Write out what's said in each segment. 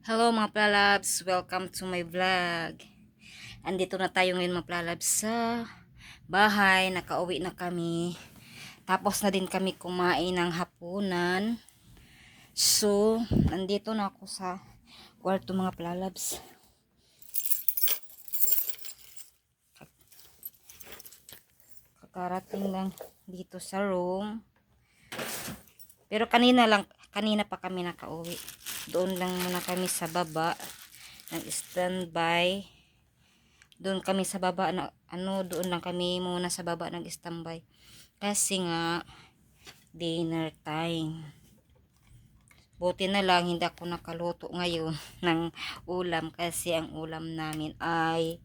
Hello mga plalabs, welcome to my vlog. Andito na tayo ngayon mga plalabs sa bahay, nakauwi na kami. Tapos na din kami kumain ng hapunan. So, nandito na ako sa kwarto mga plalabs. Kakarating lang dito sa room. Pero kanina pa kami nakauwi. Doon lang muna kami sa baba. Nag-standby. Doon kami sa baba doon lang kami muna sa baba nag-standby. Kasi nga dinner time. Buti na lang hindi ako nakaluto ngayon ng ulam kasi ang ulam namin ay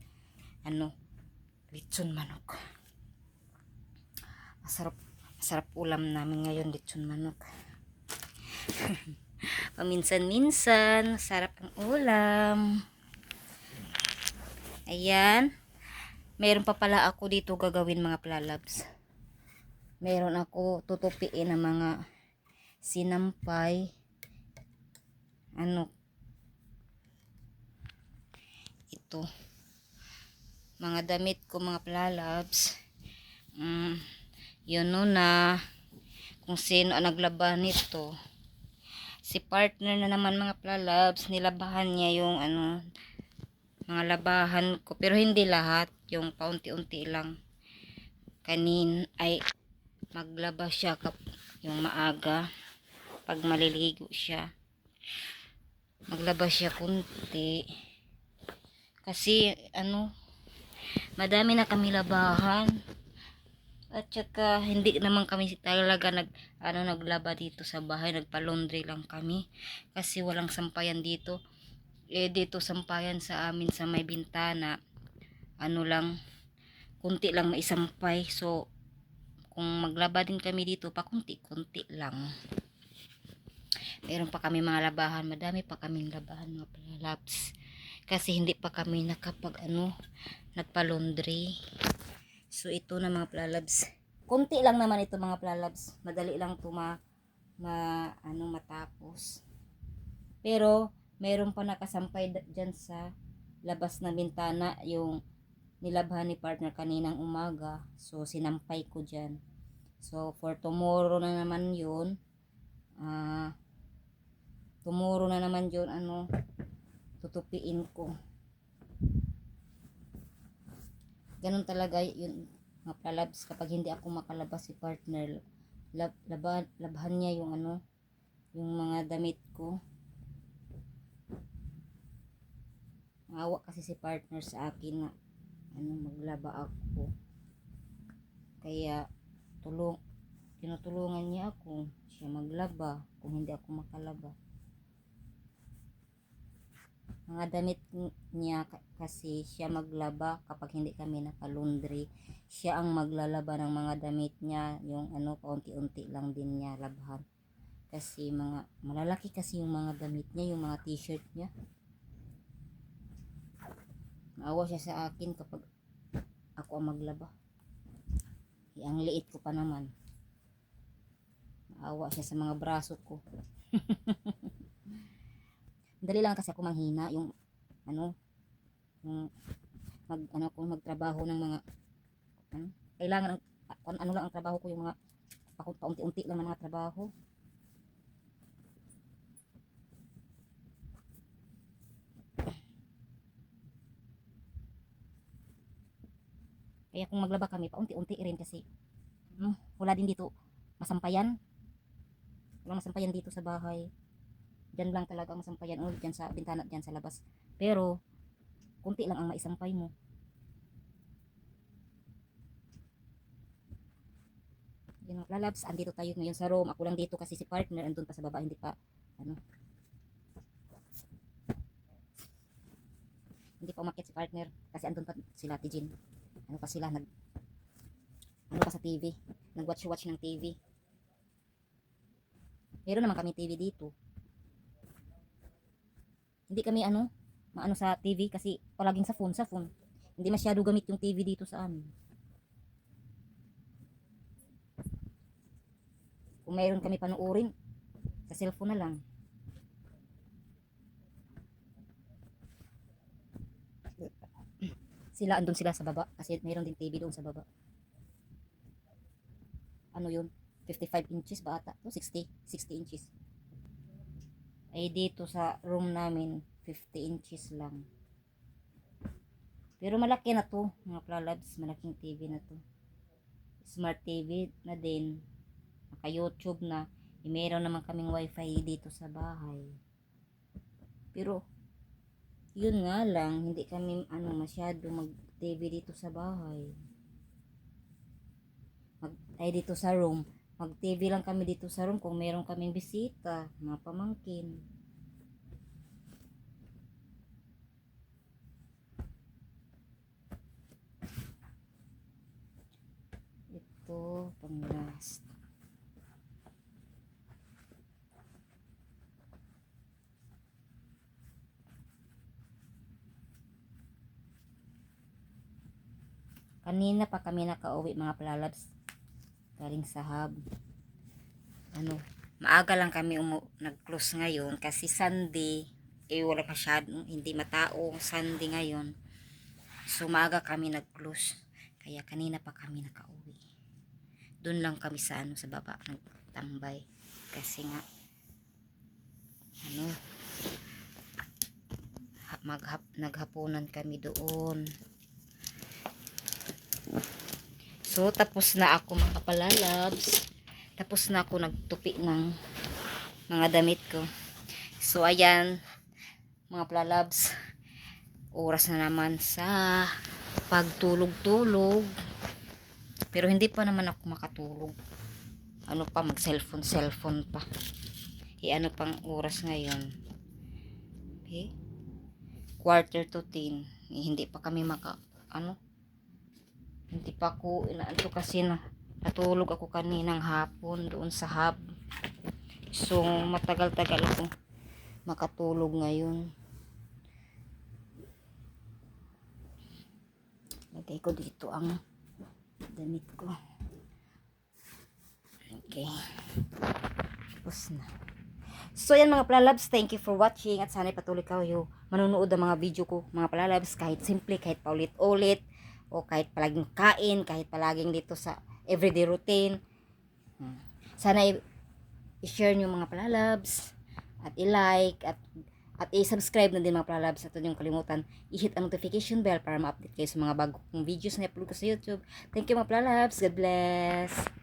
lechon manok. Masarap ulam namin ngayon, lechon manok. Paminsan-minsan, sarap ang ulam. Ayan. Meron pa pala ako dito gagawin mga plalabs. Meron ako tutupiin ng mga sinampay. Ito. Mga damit ko mga plalabs. Yun na kung sino ang naglaban nito. Si partner na naman mga plalabs, nilabahan niya yung mga labahan ko. Pero hindi lahat, yung paunti-unti lang. Ay maglaba siya yung maaga. Pag maliligo siya, maglaba siya kunti. Kasi madami na kami labahan. At saka hindi naman kami talaga naglaba dito sa bahay, nagpa-laundry lang kami kasi walang sampayan dito. Dito sampayan sa amin sa may bintana. Kunti lang maisampay. So kung maglaba din kami dito, pa kunti-kunti lang. Meron pa kami mga labahan, madami pa kaming labahan mga plalabs. Kasi hindi pa kami nagpa-laundry. So ito na mga plalabs. Kunti lang naman ito mga plalabs. Madali lang ito matapos. Pero meron pa nakasampay dyan sa labas na bintana yung nilabhan ni partner kaninang umaga. So sinampay ko dyan. So for tomorrow na naman yun. Tomorrow na naman yun tutupiin ko. Ganun talaga yun mga plalabs, kapag hindi ako makalabas si partner, labhan niya yung yung mga damit ko. Maawa kasi si partner sa akin na maglaba ako. Kaya tinutulungan niya ako siya maglaba kung hindi ako makalaba. Mga damit niya kasi siya maglaba kapag hindi kami naka-laundry. Siya ang maglalaba ng mga damit niya, yung paunti-unti lang din niya labhan. Kasi malalaki kasi yung mga damit niya, yung mga t-shirt niya. Maawa siya sa akin kapag ako ang maglaba. Ang liit ko pa naman. Maawa siya sa mga braso ko. Dali lang kasi ako manghina yung kung magtrabaho ng mga kailangan kung lang ang trabaho ko, yung mga paunti-unti lang ng mga trabaho. Kaya kung maglaba kami paunti-unti rin kasi wala din dito masampayan. Walang masampayan dito sa bahay. Diyan lang talaga ang masampayan, diyan sa bintana, diyan sa labas. Pero kunti lang ang maisampay mo. Yan mga lalabs, andito tayo ngayon sa room. Ako lang dito kasi si partner andun pa sa baba, hindi pa hindi pa umakyat si partner kasi andun pa sila Tijin. Pa sila pa sa TV, nag-watch ng TV. Meron naman kami TV dito. Hindi kami maano sa TV kasi palaging sa phone. Hindi masyado gamit yung TV dito sa amin. Kung mayroon kami panuorin, sa cellphone na lang. Sila andun sila sa baba kasi mayroon din TV doon sa baba. Ano yun? 55 inches ba ata? 60 inches. Ay dito sa room namin 50 inches lang. Pero malaki na to, mga plalabs, malaking TV na to. Smart TV na din. Naka YouTube na. Meron naman kaming wifi dito sa bahay. Pero yun nga lang, hindi kami masyado mag-TV dito sa bahay. Dito sa room, mag-TV lang kami dito sa room kung meron kaming bisita, mga pamangkin. Ito, pang last. Kanina pa kami nakauwi mga plalabs. Galing sa hub. Maaga lang kami nag-close ngayon kasi Sunday, wala masyadong, hindi mataong Sunday ngayon. So maaga kami nag-close. Kaya kanina pa kami nakauwi. Doon lang kami sa sa baba nagtambay. Kasi nga naghapunan kami doon. So tapos na ako mga palalabs. Tapos na ako nagtupi ng mga damit ko. So ayan mga palalabs, oras na naman sa pagtulog-tulog. Pero hindi pa naman ako makatulog. Mag cellphone pa. Pang oras ngayon? Okay? 9:45. Hindi pa kami hindi pa ako inaanto kasi natulog ako kaninang hapon doon sa hub. So matagal-tagal ako makatulog ngayon. Lagay ko dito ang damit ko. Okay. Tapos na. So yan mga plalabs, thank you for watching at sana patuloy kayo manonood ng mga video ko mga plalabs, kahit simple, kahit paulit-ulit, o kahit palaging kain, kahit palaging dito sa everyday routine. Sana i-share nyo mga plalabs at i-like at i-subscribe na din mga plalabs. At yung kalimutan, i-hit ang notification bell para ma-update kayo sa mga bagong videos na i-upload ko sa YouTube. Thank you mga plalabs. God bless.